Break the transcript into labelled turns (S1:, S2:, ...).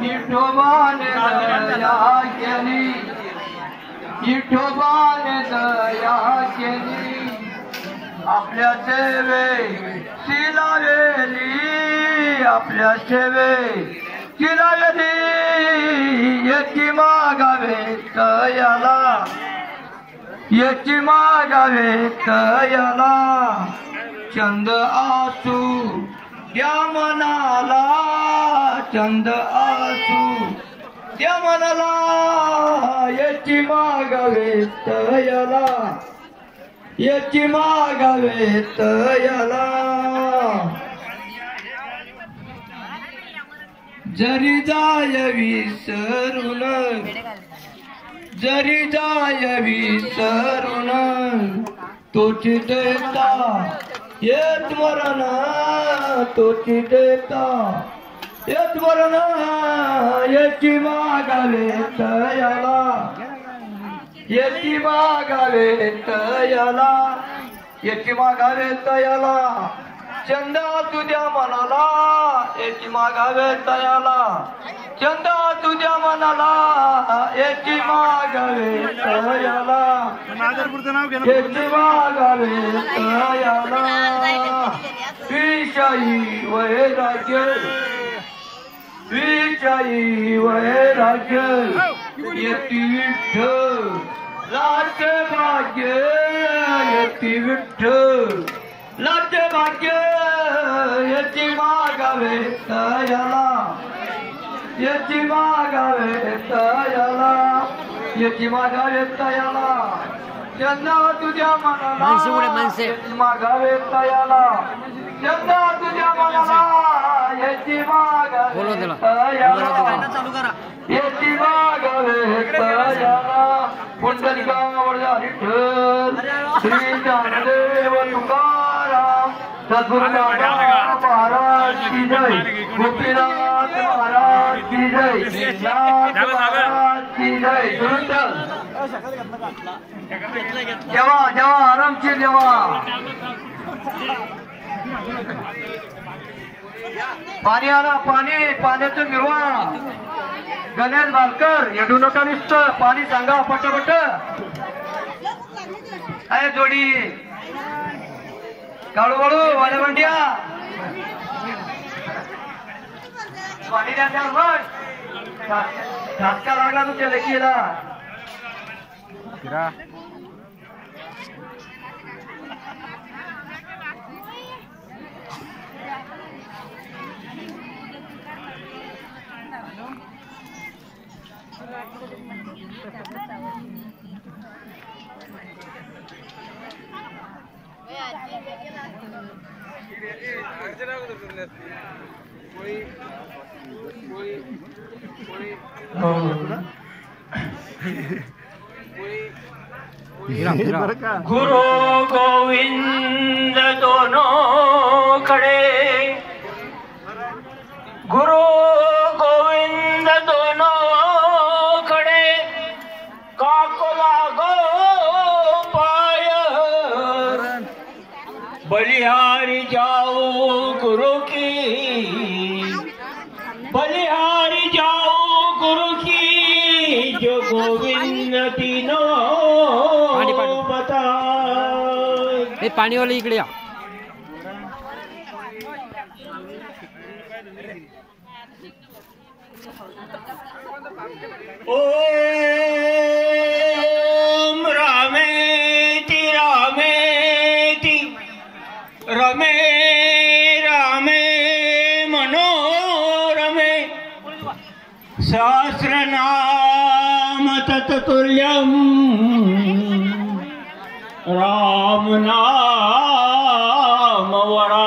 S1: विठोबाने दया केली, विठोबाने दया केली, आपल्या सेवेची लावली, आपल्या सेवेची लावली, याची मागावे तयाला, याची मागावे तयाला, चंद आसू त्या मनाला, चंद आसू त्या मनाला, याची मागावे तयाला, याची मागावे तयाला, जरी जाय विसरून, जरी जाय विसरून, तोची देता येत मरण, तोची देता येत मरण, याची मागावे तयाला, याची मागावे तयाला, याची मागावे तयाला, चंदा तुझ्या मनाला, याची मागावे तयाला, चंदा तुझ्या मनाला, याची मागावे तयाला, याची मागावे तयाला, विषयी वैराग्य, विषयी वैराग्य, यती विठ्ठल लाचे भाग्य, यती विठ्ठल लाचे भाग्य, याची मागावे तयाला, याची मागावे तयाला, याची मागावे तयाला, चंदा तुझ्या मनाला, याची मागावे तयाला, चंदा तुझ्या मनाला, याची मागावे तयाला, याची मागावे तयाला, पुंडलिकावर विठ्ठल, श्री ज्ञानदेव तुकाराम, सद्गुरुनाथ महाराज की जय, गोपीनाथ महाराज की जय, नाथ महाराज की जय, विठ्ठल जेवा जेवा आरामची जेवा, पाणी आणा, पाणी, पाण्याचं निर्वाह, गणेश बालकर येडू नका नुसतं, पाणी सांगा पटपट, आहे जोडी काळू बाळू वाल्या भांड्या, पाणी द्या त्यावर, ठासका लागला तुमच्या लेकीला, गुरु गोविंद दोनों खड़े, गुरु गोविंद दोनों खड़े, काको लागो पाय, बलिहारी जाओ गुरु की, बलिहारी जाओ गुरु की, जो गोविंद तीनों बता, हे पाणी वाले इकडे या, ओम रामेति रामेति रमे रामे मनोरमे, सहस्रनाम तत्तुल्यं, राम नाम वरा